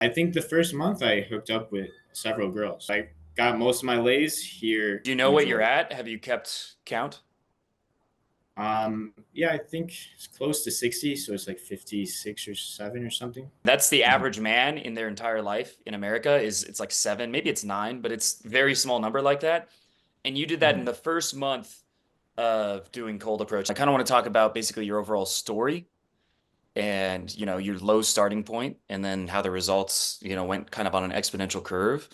I think the first month I hooked up with several girls. I got most of my lays here Do you know in what you're Georgia. at? Have you kept count? Yeah, I think it's close to 60, so it's like 56 or 7 or something. That's the Mhm. average man in their entire life in America is it's like seven, maybe it's nine, but it's very small number like that. And you did that in Mhm. the first month of doing cold approach. I kind of want to talk about basically your overall story and your low starting point and then how the results went kind of on an exponential curve,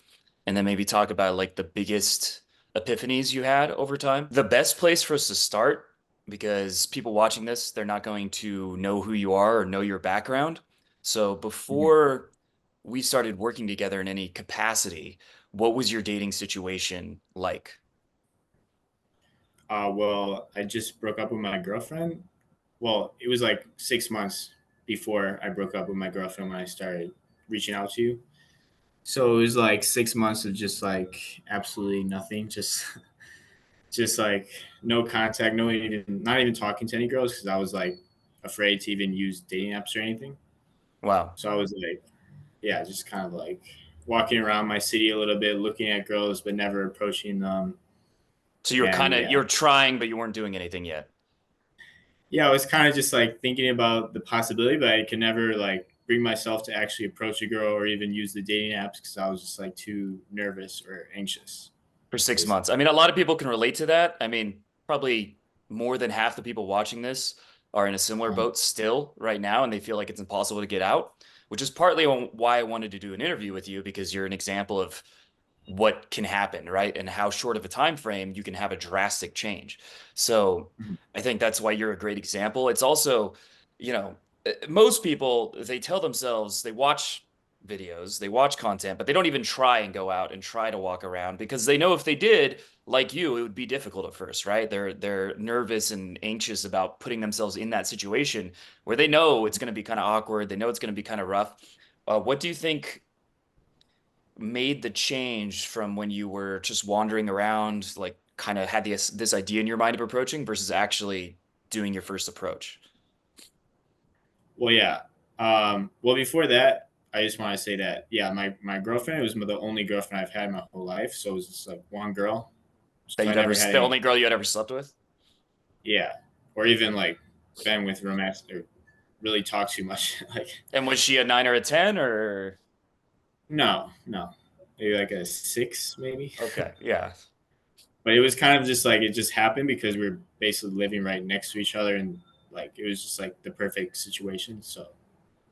and then maybe talk about like the biggest epiphanies you had over time. The best place for us to start, because people watching this, they're not going to know who you are or know your background. So Mhm. before we started working together in any capacity, what was your dating situation like? Well, I just broke up with my girlfriend. Well, it was like 6 months before I broke up with my girlfriend when I started reaching out to you. So it was like 6 months of just like absolutely nothing, just just like no contact, no even not even talking to any girls because I was like afraid to even use dating apps or anything. Wow. So I was like, yeah, just kind of like walking around my city a little bit, looking at girls but never approaching them. So you're And kind of yeah, you're trying, but you weren't doing anything yet. yeah, I was kind of just like thinking about the possibility, but I could never like bring myself to actually approach a girl or even use the dating apps because I was just like too nervous or anxious, For 6 months. I basically. mean, a lot of people can relate to that. I mean, probably more than half the people watching this are in a similar Um, boat still right now, and they feel like it's impossible to get out, which is partly why I wanted to do an interview with you, because you're an example of what can happen, right? And how short of a time frame you can have a drastic change. So mhm. I think that's why you're a great example. It's also, you know, most people, they tell themselves they watch videos, they watch content, but they don't even try and go out and try to walk around because they know if they did, like you, it would be difficult at first, right? They're nervous and anxious about putting themselves in that situation where they know it's going to be kind of awkward, they know it's going to be kind of rough. What do you think made the change from when you were just wandering around, like kind of had this idea in your mind of approaching versus actually doing your first approach? Well, yeah. Well, before that, I just want to say that yeah, my girlfriend was the only girlfriend I've had my whole life, so it was just like one girl. That So I you'd ever, never had the any, only girl you had ever slept with? yeah, or even like been with romance or really talk too much. Like, And was she a nine or a 10 or? no, no, maybe like a 6, maybe. Okay, yeah. But it was kind of just like it just happened because we were basically living right next to each other, and like it was just like the perfect situation. So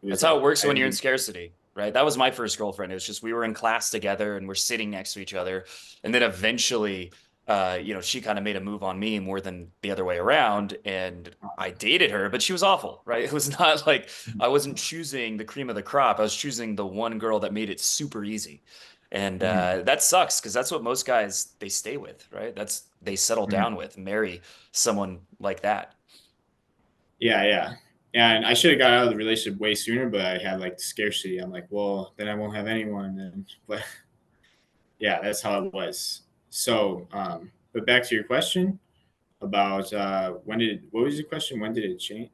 it That's was how it like works I when you're in didn't. scarcity, right? That was my first girlfriend. It was just we were in class together and we're sitting next to each other. And then eventually, she kind of made a move on me more than the other way around. And I dated her, but she was awful, right? It was not like I wasn't choosing the cream of the crop. I was choosing the one girl that made it super easy. And Mhm, that sucks because that's what most guys they stay with, right? That's they settle mhm. down with, marry someone like that. Yeah, yeah. And I should have got out of the relationship way sooner, but I had like scarcity. I'm like, well, then I won't have anyone. And but yeah, that's how it was. So, but back to your question about what was your question? When did it change?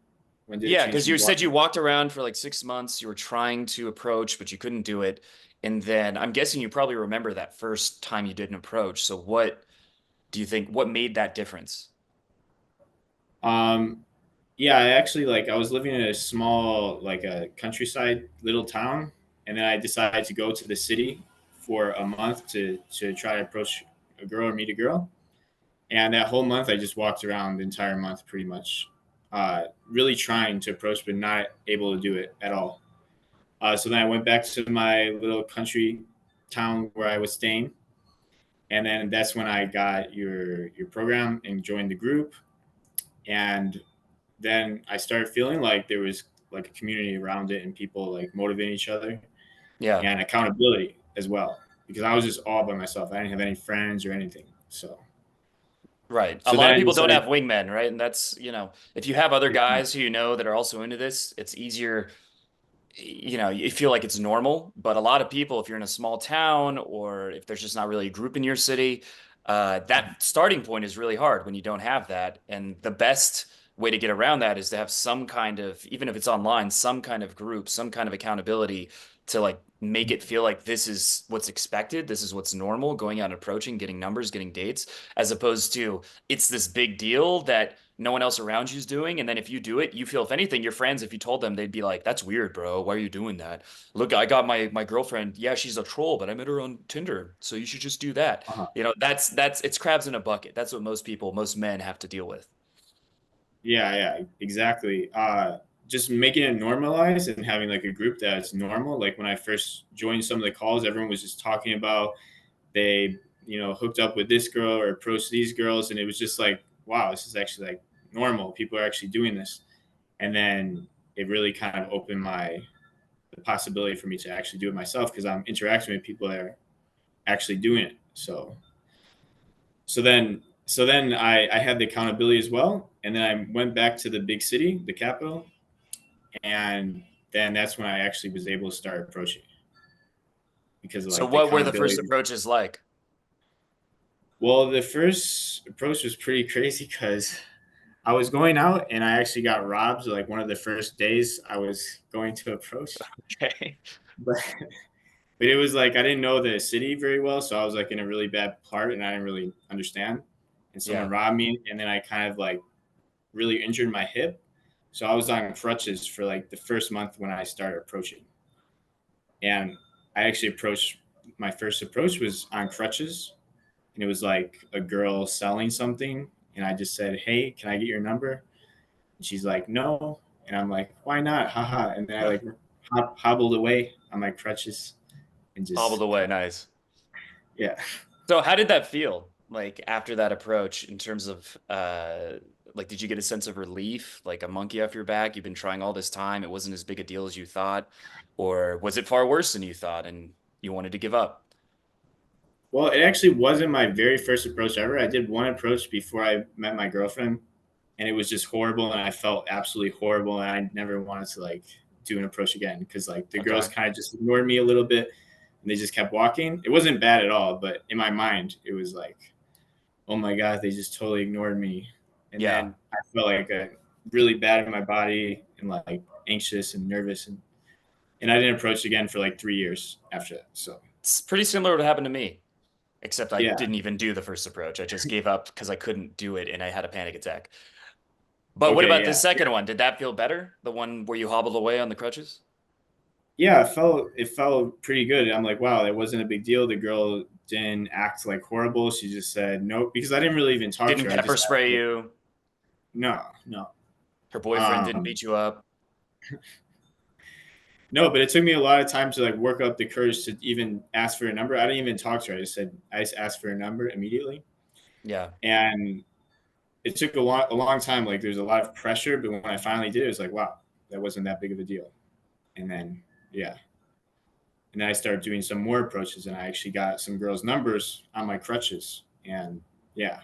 When did it Yeah, change because from you said you walking? walked around for like 6 months. You were trying to approach, but you couldn't do it. And then I'm guessing you probably remember that first time you did an approach. So what do you think, what made that difference? Um, yeah, I actually like I was living in a small like a countryside little town, and then I decided to go to the city for a month to try to approach a girl or meet a girl. And that whole month, I just walked around the entire month pretty much, really trying to approach, but not able to do it at all. So then I went back to my little country town where I was staying. And then that's when I got your program and joined the group. And then I started feeling like there was like a community around it and people like motivating each other Yeah, and accountability as well. Because I was just all by myself. I didn't have any friends or anything. right. A So lot then of I people don't have decided, wingmen, right? And that's, if you have other guys who you know that are also into this, it's easier. You feel like it's normal, but a lot of people, if you're in a small town or if there's just not really a group in your city, that starting point is really hard when you don't have that. And the best way to get around that is to have some kind of, even if it's online, some kind of group, some kind of accountability to like make it feel like this is what's expected, this is what's normal, going out and approaching, getting numbers, getting dates, as opposed to it's this big deal that no one else around you is doing. And then if you do it, you feel, if anything, your friends, if you told them, they'd be like, that's weird, bro. Why are you doing that? Look, I got my girlfriend. Yeah, she's a troll, but I met her on Tinder. So you should just do that. Uh-huh. That's it's crabs in a bucket. That's what most people, most men have to deal with. Yeah, yeah, exactly. Just making it normalized and having like a group that's normal. Like when I first joined some of the calls, everyone was just talking about they, hooked up with this girl or approached these girls, and it was just like, wow, this is actually like normal. People are actually doing this, and then it really kind of opened the possibility for me to actually do it myself because I'm interacting with people that are actually doing it. So then I had the accountability as well, and then I went back to the big city, the capital, and then that's when I actually was able to start approaching because of So like the what were the first accountability. approaches like? Well, the first approach was pretty crazy because I was going out and I actually got robbed. Like one of the first days I was going to approach, Okay. but but it was like I didn't know the city very well, so I was like in a really bad part and I didn't really understand. And someone Yeah. robbed me, and then I kind of like really injured my hip, so I was on crutches for like the first month when I started approaching. And I actually approached my first approach was on crutches, and it was like a girl selling something, and I just said, "Hey, can I get your number?" And she's like, "No," and I'm like, "Why not? Haha!" And then I like hobbled away on my crutches and Hobbled just away. Nice. yeah. So how did that feel? Like after that approach in terms of like did you get a sense of relief, like a monkey off your back? You've been trying all this time, it wasn't as big a deal as you thought, or was it far worse than you thought and you wanted to give up? Well, it actually wasn't my very first approach ever. I did one approach before I met my girlfriend, and it was just horrible, and I felt absolutely horrible, and I never wanted to like do an approach again because like the girls Okay. kind of just ignored me a little bit, and they just kept walking. It wasn't bad at all, but in my mind, it was like, oh my god, they just totally ignored me, and Yeah. then I felt like really bad in my body and like anxious and nervous, and I didn't approach again for like 3 years after that. So It's pretty similar to what happened to me, except I yeah, didn't even do the first approach. I just gave up because I couldn't do it and I had a panic attack. But what okay, about the yeah. second one? Did that feel better? The one where you hobbled away on the crutches? Yeah, it felt pretty good. I'm like, wow, that wasn't a big deal. The girl didn't act like horrible. She just said nope because I didn't really even talk Didn't to her. I pepper just asked spray her, you. no, no, Her boyfriend didn't um, beat you up. no. But it took me a lot of time to like work up the courage to even ask for a number. I didn't even talk to her. I just asked for a number immediately, Yeah. and it took a long time. Like there's a lot of pressure, but when I finally did, it was like, wow, that wasn't that big of a deal. And then yeah, and then I started doing some more approaches, and I actually got some girls' numbers on my crutches, and yeah.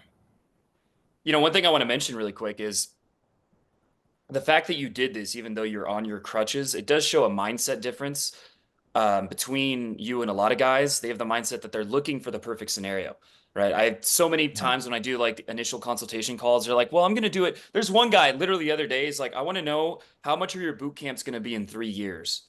One thing I want to mention really quick is the fact that you did this, even though you're on your crutches, it does show a mindset difference between you and a lot of guys. They have the mindset that they're looking for the perfect scenario, right? I have so many times when I do like initial consultation calls, they're like, well, I'm going to do it. There's one guy literally the other day, he's like, I want to know how much of your boot camp's going to be in 3 years.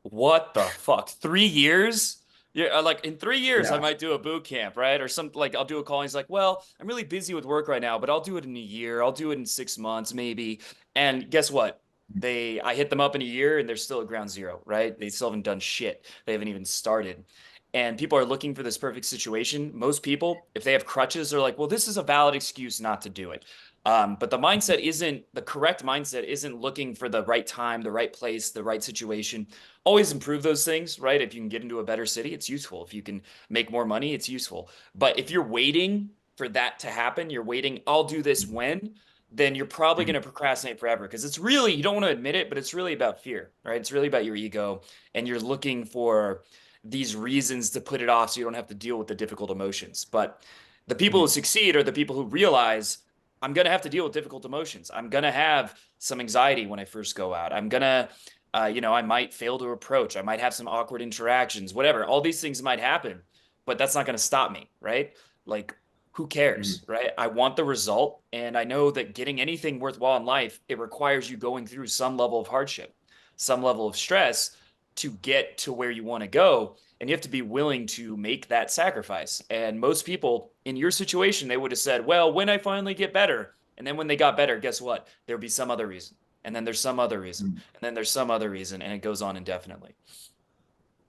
What the fuck? 3 years? Yeah, like in 3 years, I Yeah. might do a boot camp, right? Or some like I'll do a call. And he's like, "Well, I'm really busy with work right now, but I'll do it in a year. I'll do it in 6 months, maybe." And guess what? I hit them up in a year, and they're still at ground zero, right? They still haven't done shit. They haven't even started. And people are looking for this perfect situation. Most people, if they have crutches, they're like, "Well, this is a valid excuse not to do it." But the correct mindset isn't looking for the right time, the right place, the right situation. Always improve those things, right? If you can get into a better city, it's useful. If you can make more money, it's useful. But if you're waiting for that to happen, you're waiting, I'll do this when, then you're probably going Mhm. to procrastinate forever because it's really, you don't want to admit it, but it's really about fear, right? It's really about your ego. And you're looking for these reasons to put it off so you don't have to deal with the difficult emotions. But the people who Mhm. succeed are the people who realize I'm going to have to deal with difficult emotions. I'm going to have some anxiety when I first go out. I'm going to I might fail to approach. I might have some awkward interactions, whatever. All these things might happen, but that's not going to stop me, right? Like, who Mhm. cares, right? I want the result. And I know that getting anything worthwhile in life, it requires you going through some level of hardship, some level of stress. to get to where you want to go. And you have to be willing to make that sacrifice. And most people in your situation, they would have said, well, when I finally get better. And then when they got better, guess what? There'd be some other reason. And then there's some other reason. Mm. And then there's some other reason. And it goes on indefinitely.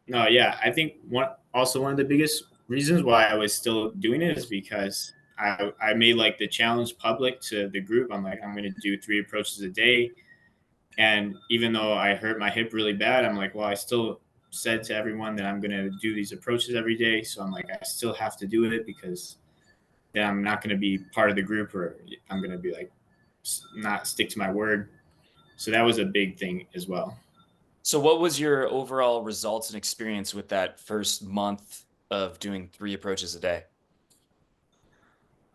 No, yeah, I think one of the biggest reasons why I was still doing it is because I made like the challenge public to the group. I'm like, I'm going to do 3 approaches a day. And even though I hurt my hip really bad, I'm like, well, I still said to everyone that I'm going to do these approaches every day. So I'm like, I still have to do it because then I'm not going to be part of the group, or I'm going to be like, not stick to my word. So that was a big thing as well. So, what was your overall results and experience with that first month of doing 3 approaches a day?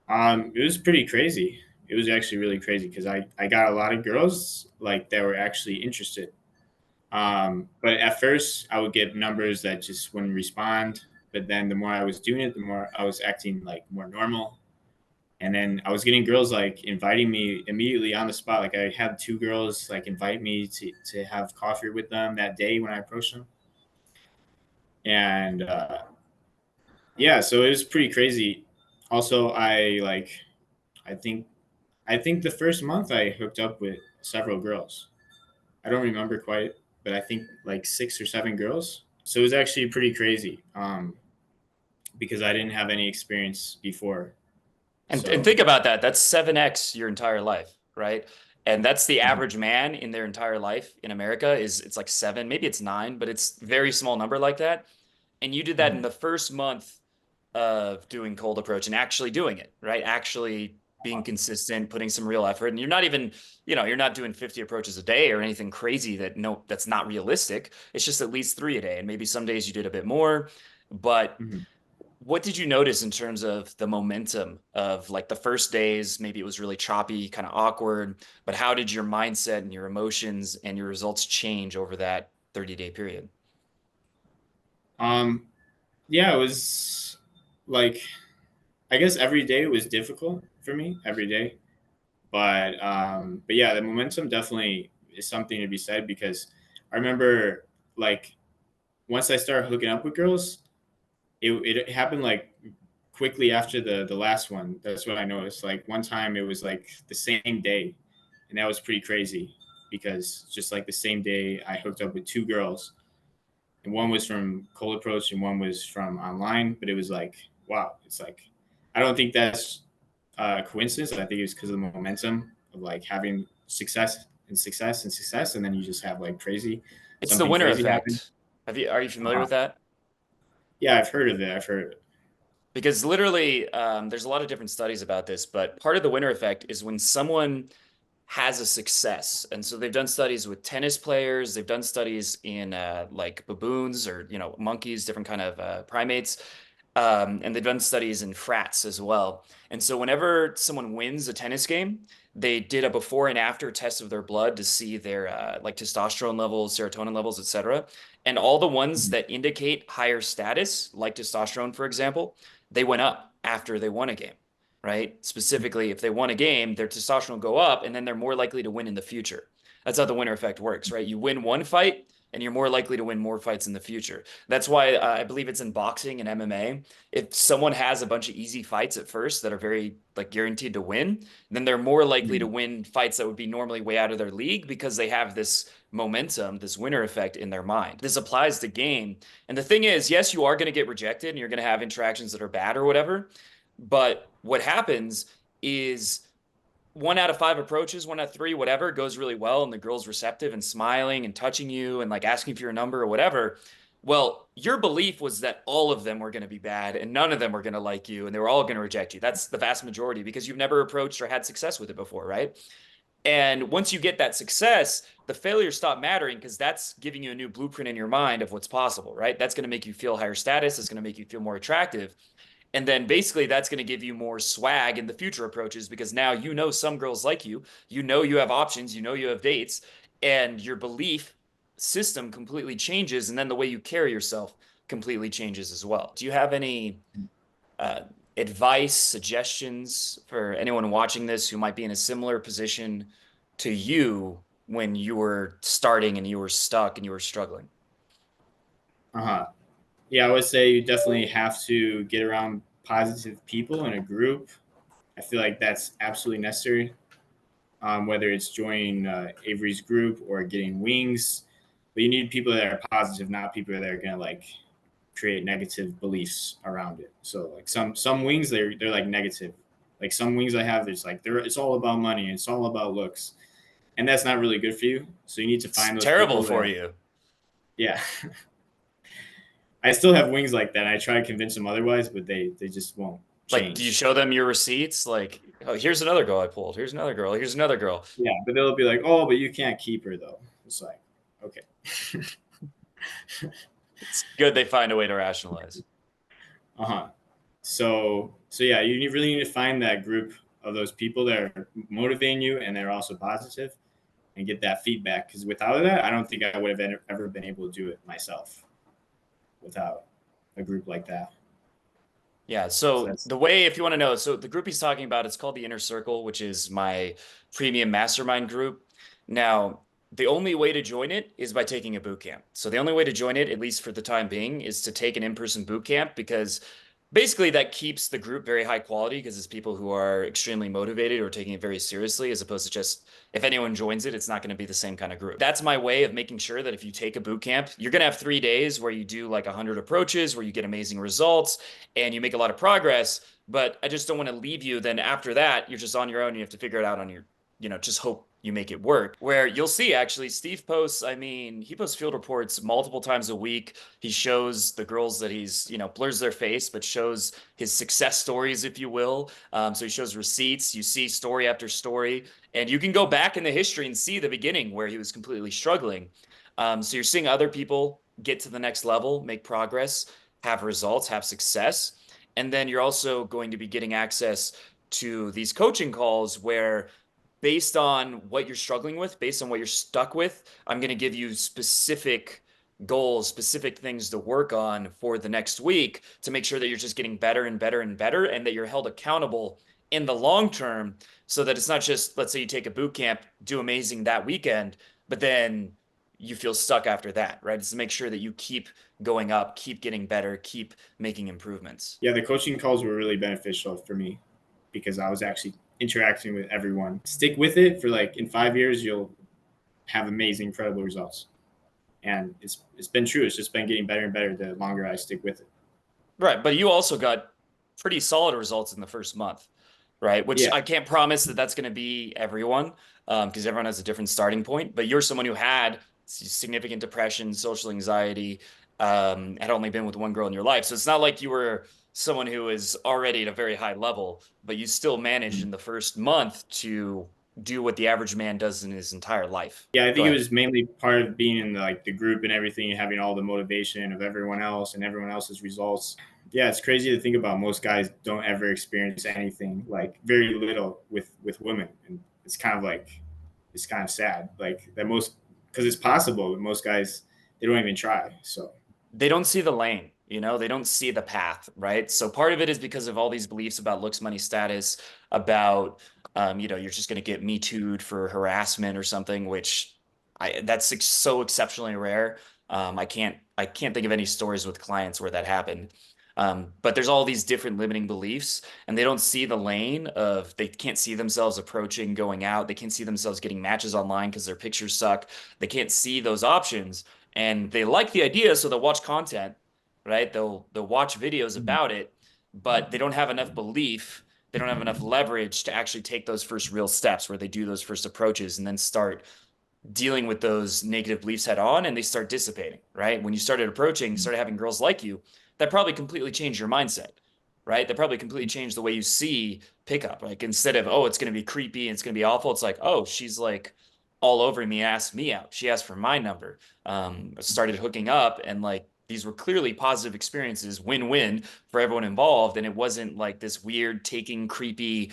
It was pretty crazy. It was actually really crazy because I got a lot of girls like that were actually interested. But at first, I would get numbers that just wouldn't respond. But then the more I was doing it, the more I was acting like more normal. And then I was getting girls like inviting me immediately on the spot. Like I had 2 girls like invite me to have coffee with them that day when I approached them. And yeah, so it was pretty crazy. Also, I think I think the first month I hooked up with several girls. I don't remember quite, but I think like 6 or 7 girls. So it was actually pretty crazy because I didn't have any experience before. And So think about that. That's 7x your entire life, right? And that's the mhm, average man in their entire life in America is it's like 7, maybe it's 9, but it's very small number like that. And you did that in mhm, the first month of doing cold approach and actually doing it, right? Actually being consistent, putting some real effort. And you're not even, you're not doing 50 approaches a day or anything crazy that's not realistic. It's just at least 3 a day. And maybe some days you did a bit more, but mhm. what did you notice in terms of the momentum of like the first days? Maybe it was really choppy, kind of awkward, but how did your mindset and your emotions and your results change over that 30-day period? um, yeah, it was like I guess every day was difficult for me every day, but yeah, the momentum definitely is something to be said because I remember like once I started hooking up with girls, it happened like quickly after the last one. That's what I noticed. Like one time it was like the same day, and that was pretty crazy because just like the same day I hooked up with 2 girls, and one was from cold approach and one was from online. But it was like wow, it's like I don't think that's a coincidence. I think it's because of the momentum of like having success and success and success, and then you just have like crazy It's the something winner crazy happen. effect. Are you familiar Uh, with that? yeah, I've heard of it. I've heard of it. Because literally, there's a lot of different studies about this, but part of the winner effect is when someone has a success. And so they've done studies with tennis players, they've done studies in like baboons or monkeys, different kind of primates, and they've done studies in frats as well. And so whenever someone wins a tennis game, they did a before and after test of their blood to see their like testosterone levels, serotonin levels, etc. And all the ones Mhm. that indicate higher status, like testosterone, for example, they went up after they won a game, right? Specifically, if they won a game, their testosterone will go up, and then they're more likely to win in the future. That's how the winner effect works, right? You win one fight, and you're more likely to win more fights in the future. That's why I believe it's in boxing and MMA. If someone has a bunch of easy fights at first that are very like guaranteed to win, then they're more likely to Mhm. win fights that would be normally way out of their league because they have this momentum, this winner effect in their mind. This applies to game. And the thing is, yes, you are going to get rejected and you're going to have interactions that are bad or whatever. But what happens is 1 out of 5 approaches, 1 out of 3, whatever, goes really well, and the girl's receptive and smiling and touching you and like asking for your number or whatever. Well, your belief was that all of them were going to be bad and none of them were going to like you and they were all going to reject you. That's the vast majority because you've never approached or had success with it before, right? And once you get that success, the failures stop mattering because that's giving you a new blueprint in your mind of what's possible, right? That's going to make you feel higher status. It's going to make you feel more attractive. And then basically that's going to give you more swag in the future approaches because now some girls like you have options, you have dates, and your belief system completely changes. And then the way you carry yourself completely changes as well. Do you have any uh, advice, suggestions for anyone watching this who might be in a similar position to you when you were starting and you were stuck and you were struggling? Uh-huh. Yeah, I would say you definitely have to get around positive people in a group. I feel like that's absolutely necessary. Whether it's joining Avery's group or getting wings, but you need people that are positive, not people that are gonna like create negative beliefs around it. So like some wings, they're like negative. Like some wings I have, it's like it's all about money, it's all about looks, and that's not really good for you. So you need to It's find those terrible people for that, you. yeah. I still have wings like that. I try to convince them otherwise, but they just won't Like, do you change. show them your receipts? Like, oh, here's another girl I pulled. Here's another girl. Here's another girl. Yeah, but they'll be like, "Oh, but you can't keep her though." It's like, okay. It's good they find a way to rationalize. Uh-huh. So yeah, really need to find that group of those people that are motivating you and they're also positive, and get that feedback. Because without that, I don't think I would have ever been able to do it myself without a group like that. Yeah, So so that's the way, if you want to know, so the group he's talking about, it's called the Inner Circle, which is my premium mastermind group. Now, the only way to join it is by taking a boot camp. So the only way to join it, at least for the time being, is to take an in-person boot camp because basically that keeps the group very high quality because it's people who are extremely motivated or taking it very seriously, as opposed to just if anyone joins it, it's not going to be the same kind of group. That's my way of making sure that if you take a boot camp, you're going to have 3 days where you do like 100 approaches, where you get amazing results and you make a lot of progress. But I just don't want to leave you. Then after that, you're just on your own. You have to figure it out on your, just hope you make it work. Where you'll see actually, Steve posts, I mean, he posts field reports multiple times a week. He shows the girls that he's, blurs their face, but shows his success stories, if you will. So he shows receipts. You see story after story, and you can go back in the history and see the beginning where he was completely struggling. So you're seeing other people get to the next level, make progress, have results, have success. And then you're also going to be getting access to these coaching calls where, based on what you're struggling with, based on what you're stuck with, I'm going to give you specific goals, specific things to work on for the next week to make sure that you're just getting better and better and better and that you're held accountable in the long term so that it's not just, let's say you take a boot camp, do amazing that weekend, but then you feel stuck after that, right? It's to make sure that you keep going up, keep getting better, keep making improvements. Yeah, the coaching calls were really beneficial for me because I was actually interacting with everyone. Stick with it for like in 5 years, you'll have amazing, incredible results. And it's been true. It's just been getting better and better the longer I stick with it. Right, but you also got pretty solid results in the first month, right? Which Yeah, I can't promise that that's going to be everyone, because everyone has a different starting point. But you're someone who had significant depression, social anxiety, had only been with one girl in your life, so it's not like you were someone who is already at a very high level, but you still managed in the first month to do what the average man does in his entire life. yeah. I Go think it ahead. was mainly part of being in the group and everything, and having all the motivation of everyone else and everyone else's results. Yeah, it's crazy to think about. Most guys don't ever experience anything, like very little with women, and it's kind of sad. Like that most because it's possible, but most guys they don't even try. So They don't see the lane, they don't see the path, right? So part of it is because of all these beliefs about looks, money, status, about, you're just going to get me too'd for harassment or something, which that's so exceptionally rare. I can't think of any stories with clients where that happened. But there's all these different limiting beliefs, and they don't see the lane of, they can't see themselves approaching, going out. They can't see themselves getting matches online because their pictures suck. They can't see those options and they like the idea, so they'll watch content, right? They'll watch videos about it, but they don't have enough belief, they don't have enough leverage to actually take those first real steps where they do those first approaches and then start dealing with those negative beliefs head on and they start dissipating, right? When you started approaching, started having girls like you, that probably completely changed your mindset, right? That probably completely changed the way you see pickup. Like instead of, oh, it's going to be creepy and it's going to be awful, it's like, oh, she's like all over me, asked me out. She asked for my number, started hooking up and like, these were clearly positive experiences, win-win for everyone involved. And it wasn't like this weird, taking, creepy,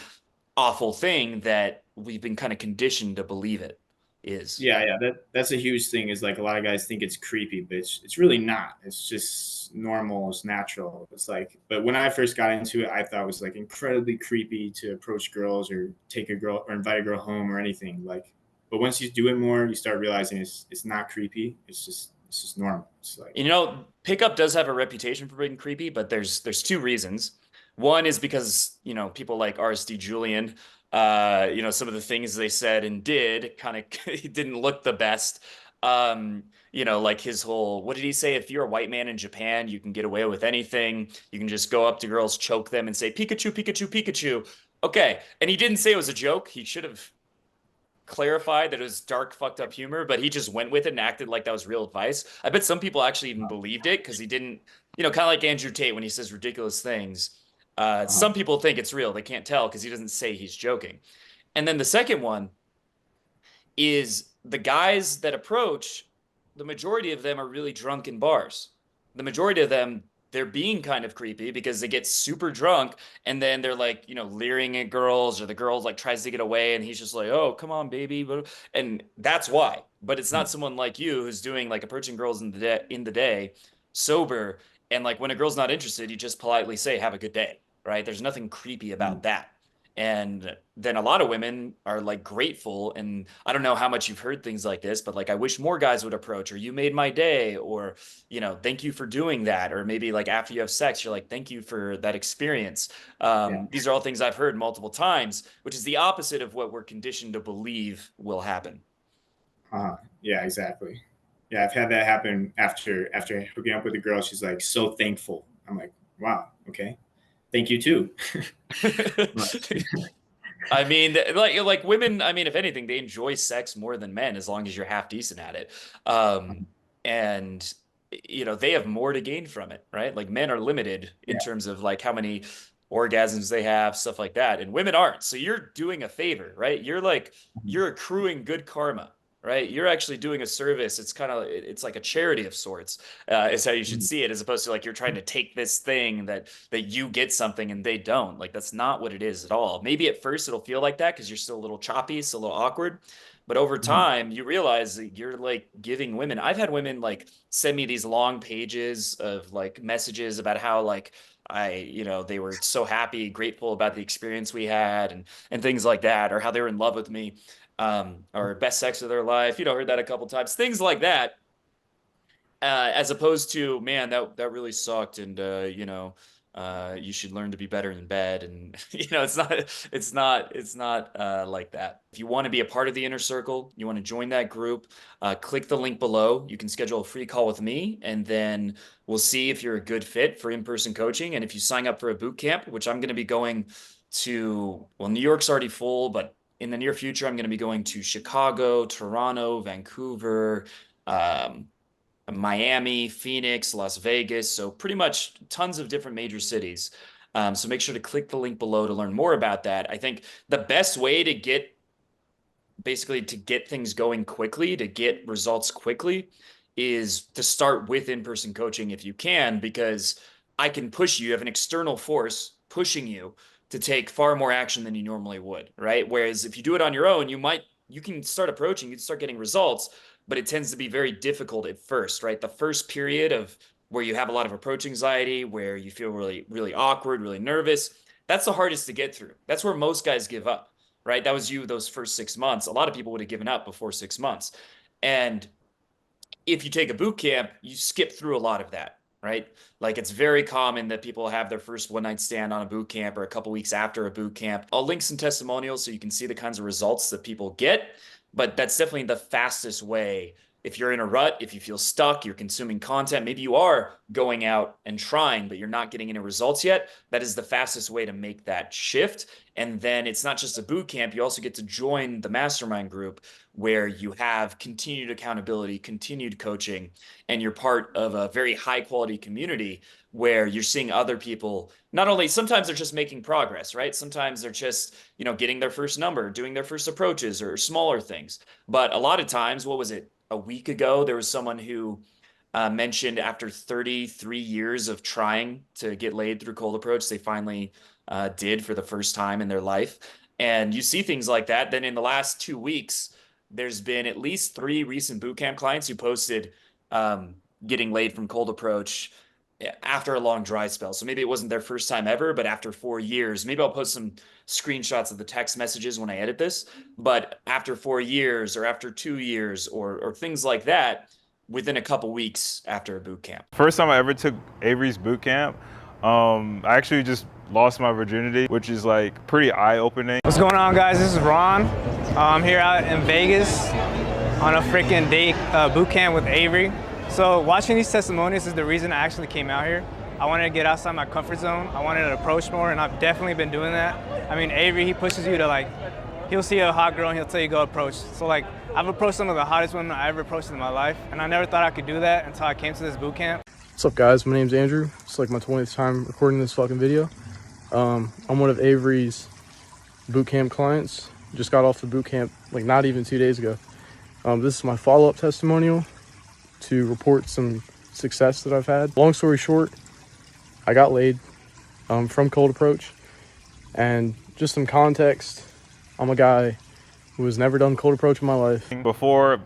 awful thing that we've been kind of conditioned to believe it is. yeah, that's a huge thing. Is like a lot of guys think it's creepy, but it's really not. It's just normal. It's natural. It's like, but when I first got into it, I thought it was like incredibly creepy to approach girls or take a girl or invite a girl home or anything. Like, but once you do it more, you start realizing it's not creepy. It's just normal. It's like, Pickup does have a reputation for being creepy, but there's two reasons. One is because, people like RSD Julian, some of the things they said and did kind of didn't look the best. Like his whole, what did he say? If you're a white man in Japan, you can get away with anything. You can just go up to girls, choke them, and say, Pikachu, Pikachu, Pikachu. Okay. And he didn't say it was a joke. He should have clarified that it was dark, fucked up humor, but he just went with it and acted like that was real advice. I bet some people actually even believed it because he didn't, kind of like Andrew Tate when he says ridiculous things. uh-huh. Some people think it's real. They can't tell because he doesn't say he's joking. And then the second one is the guys that approach, the majority of them are really drunk in bars. The majority of them, they're being kind of creepy because they get super drunk and then they're like, leering at girls, or the girl like tries to get away and he's just like, oh, come on, baby. And that's why. But it's not someone like you who's doing like approaching girls in the day sober. And like when a girl's not interested, you just politely say, have a good day, right? There's nothing creepy about that. And then a lot of women are like grateful. And I don't know how much you've heard things like this, but like, I wish more guys would approach, or you made my day, or, thank you for doing that. Or maybe like after you have sex, you're like, thank you for that experience. Yeah. These are all things I've heard multiple times, which is the opposite of what we're conditioned to believe will happen. Yeah, exactly. Yeah, I've had that happen after hooking up with a girl. She's like so thankful. I'm like, wow, okay, thank you too. But, I mean, like women, I mean, if anything, they enjoy sex more than men as long as you're half decent at it. Um, and they have more to gain from it, right? Like men are limited in yeah, terms of like how many orgasms they have, stuff like that, and women aren't. So you're doing a favor, right? You're accruing good karma, right? You're actually doing a service. It's like a charity of sorts, is how you should see it, as opposed to like you're trying to take this thing that you get something and they don't. Like that's not what it is at all. Maybe at first it'll feel like that because you're still a little choppy, still a little awkward. But over time, you realize that you're like giving women. I've had women like send me these long pages of like messages about how like they were so happy, grateful about the experience we had, and things like that, or how they were in love with me, or best sex of their life. Heard that a couple times, things like that, as opposed to, man, that really sucked, and you should learn to be better in bed, and it's not like that. If you want to be a part of the inner circle, you want to join that group, click the link below. You can schedule a free call with me, and then we'll see if you're a good fit for in-person coaching. And if you sign up for a boot camp, which I'm going to be going to, well, New York's already full, but in the near future, I'm going to be going to Chicago, Toronto, Vancouver, um, Miami, Phoenix, Las Vegas. So pretty much tons of different major cities. So make sure to click the link below to learn more about that. I think the best way to get things going quickly, to get results quickly, is to start with in-person coaching if you can, because I can push you. You have an external force pushing you to take far more action than you normally would, right? Whereas if you do it on your own, you can start approaching, you can start getting results, but it tends to be very difficult at first, right? The first period of where you have a lot of approach anxiety, where you feel really, really awkward, really nervous, that's the hardest to get through. That's where most guys give up, right? That was you those first 6 months. A lot of people would have given up before 6 months. And if you take a boot camp, you skip through a lot of that, right? Like it's very common that people have their first one night stand on a boot camp or a couple weeks after a boot camp. I'll link some testimonials so you can see the kinds of results that people get, but that's definitely the fastest way. If you're in a rut, if you feel stuck, you're consuming content, maybe you are going out and trying, but you're not getting any results yet, that is the fastest way to make that shift. And then it's not just a boot camp, you also get to join the mastermind group where you have continued accountability, continued coaching, and you're part of a very high quality community where you're seeing other people. Not only sometimes they're just making progress, right? Sometimes they're just, getting their first number, doing their first approaches or smaller things. But a lot of times, what was it? A week ago, there was someone who mentioned after 33 years of trying to get laid through cold approach, they finally did for the first time in their life. And you see things like that. Then in the last 2 weeks, there's been at least 3 recent bootcamp clients who posted um, getting laid from cold approach after a long dry spell. So maybe it wasn't their first time ever, but after 4 years, maybe I'll post some screenshots of the text messages when I edit this. But after 4 years or after 2 years or things like that, within a couple weeks after a boot camp? First time I ever took Avery's boot camp, I actually just lost my virginity, which is like pretty eye-opening. What's going on, guys? This is Ron. I'm here out in Vegas on a freaking day boot camp with Avery. So watching these testimonials is the reason I actually came out here. I wanted to get outside my comfort zone. I wanted to approach more, and I've definitely been doing that. I mean, Avery, he pushes you to like, he'll see a hot girl and he'll tell you go approach. So like, I've approached some of the hottest women I ever approached in my life, and I never thought I could do that until I came to this boot camp. What's up, guys? My name's Andrew. It's like my 20th time recording this fucking video. I'm one of Avery's boot camp clients. Just got off the boot camp like not even 2 days ago. This is my follow-up testimonial to report some success that I've had. Long story short, I got laid from cold approach, and just some context, I'm a guy who has never done cold approach in my life. Before,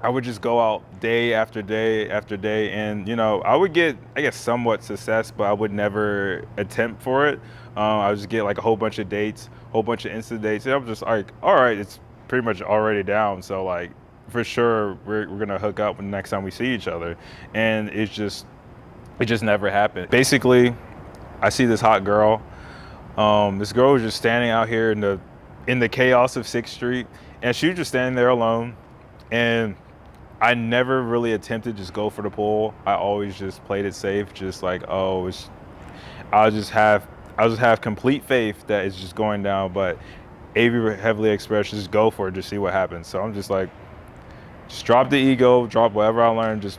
I would just go out day after day after day, and you know, I would get, I guess, somewhat success, but I would never attempt for it. I would just get like a whole bunch of dates, whole bunch of instant dates, and I'm just like, all right, it's pretty much already down, so like for sure we're gonna hook up when the next time we see each other. And it just never happened. Basically, I see this hot girl. This girl was just standing out here in the chaos of 6th Street, and she was just standing there alone. And I never really attempted to just go for the pull. I always just played it safe, just like, oh, I'll just have complete faith that it's just going down. But Avery heavily expressed, just go for it, just see what happens. So I'm just like, just drop the ego, drop whatever I learned, just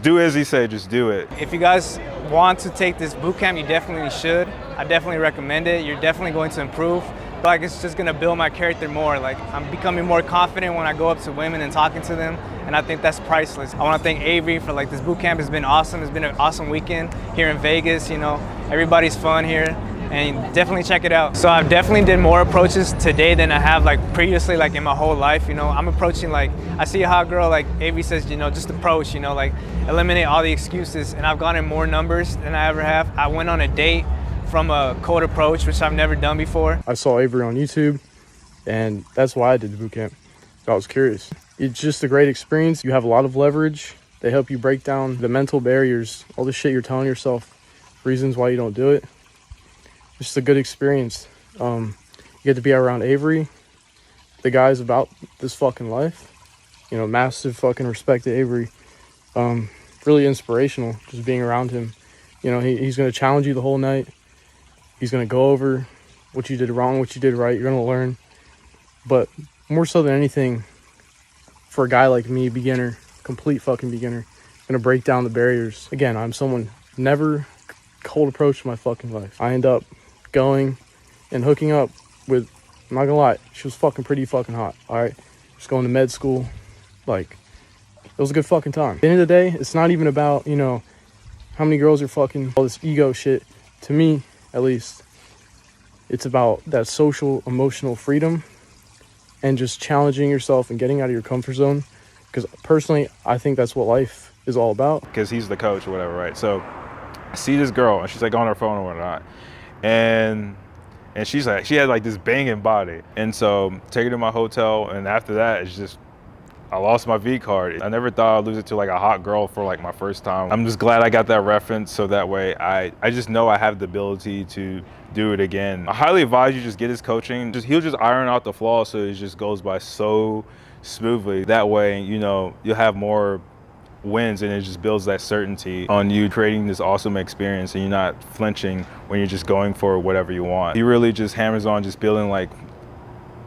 do as he said, just do it. If you guys want to take this boot camp, you definitely should. I definitely recommend it. You're definitely going to improve. Like, it's just gonna build my character more. Like, I'm becoming more confident when I go up to women and talking to them, and I think that's priceless. I wanna thank Avery for like, this boot camp has been awesome. It's been an awesome weekend here in Vegas, you know. Everybody's fun here, and definitely check it out. So I've definitely did more approaches today than I have like previously, like in my whole life, you know. I'm approaching, like, I see a hot girl, like Avery says, you know, just approach, you know, like eliminate all the excuses, and I've gotten more numbers than I ever have. I went on a date from a cold approach, which I've never done before. I saw Avery on YouTube, and that's why I did the boot camp. I was curious. It's just a great experience. You have a lot of leverage. They help you break down the mental barriers, all the shit you're telling yourself, reasons why you don't do it. Just a good experience. You get to be around Avery, the guy's about this fucking life. You know, massive fucking respect to Avery. Really inspirational just being around him. You know, he's gonna challenge you the whole night. He's going to go over what you did wrong, what you did right. You're going to learn. But more so than anything, for a guy like me, beginner, complete fucking beginner, going to break down the barriers. Again, I'm someone never cold approached in my fucking life. I end up going and hooking up with, I'm not going to lie, she was fucking pretty fucking hot, all right? Just going to med school. Like, it was a good fucking time. At the end of the day, it's not even about, you know, how many girls are fucking, all this ego shit. To me, at least, it's about that social, emotional freedom and just challenging yourself and getting out of your comfort zone. Because personally, I think that's what life is all about. Because he's the coach or whatever, right? So I see this girl, and she's like on her phone or whatnot, and she's like, she had like this banging body. And so take her to my hotel, and after that, it's just, I lost my V card. I never thought I'd lose it to like a hot girl for like my first time. I'm just glad I got that reference, so that way I just know I have the ability to do it again. I highly advise you just get his coaching. He'll just iron out the flaws so it just goes by so smoothly. That way, you know, you'll have more wins, and it just builds that certainty on you creating this awesome experience, and you're not flinching when you're just going for whatever you want. He really just hammers on just building like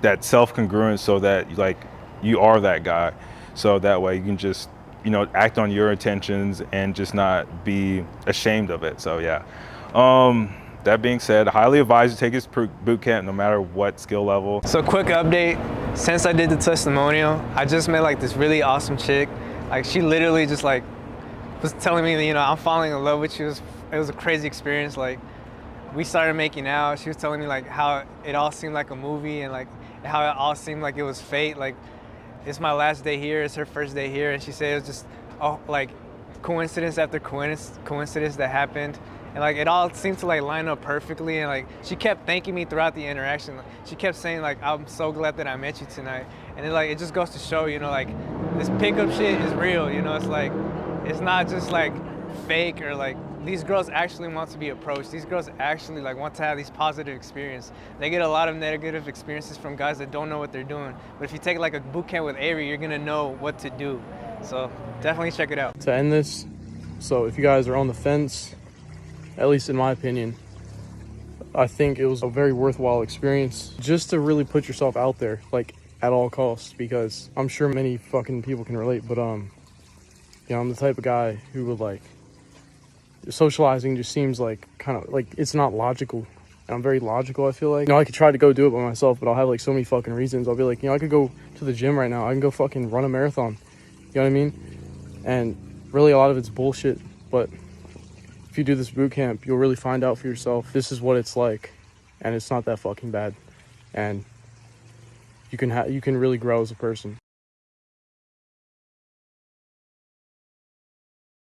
that self-congruence, so that like you are that guy, so that way you can just, you know, act on your intentions and just not be ashamed of it. So yeah, that being said, I highly advise you take his boot camp no matter what skill level. So quick update, since I did the testimonial, I just met like this really awesome chick. Like, she literally just like was telling me that, you know, I'm falling in love with you. It was a crazy experience. Like, we started making out. She was telling me like how it all seemed like a movie, and like how it all seemed like it was fate. Like, it's my last day here, it's her first day here, and she said it was just, oh, like coincidence after coincidence that happened, and like it all seemed to like line up perfectly. And like she kept thanking me throughout the interaction. She kept saying like, I'm so glad that I met you tonight. And it just goes to show, you know, like this pickup shit is real, you know? It's like, it's not just like fake or like, these girls actually want to be approached. These girls actually like want to have these positive experiences. They get a lot of negative experiences from guys that don't know what they're doing. But if you take like a boot camp with Avery, you're gonna know what to do. So definitely check it out. To end this, so if you guys are on the fence, at least in my opinion, I think it was a very worthwhile experience just to really put yourself out there, like at all costs, because I'm sure many fucking people can relate, but you know, I'm the type of guy who would like, socializing just seems like kind of like it's not logical. And I'm very logical, I feel like. You know, I could try to go do it by myself, but I'll have like so many fucking reasons. I'll be like, you know, I could go to the gym right now. I can go fucking run a marathon. You know what I mean? And really a lot of it's bullshit, but if you do this boot camp, you'll really find out for yourself. This is what it's like, and it's not that fucking bad. And you can really grow as a person.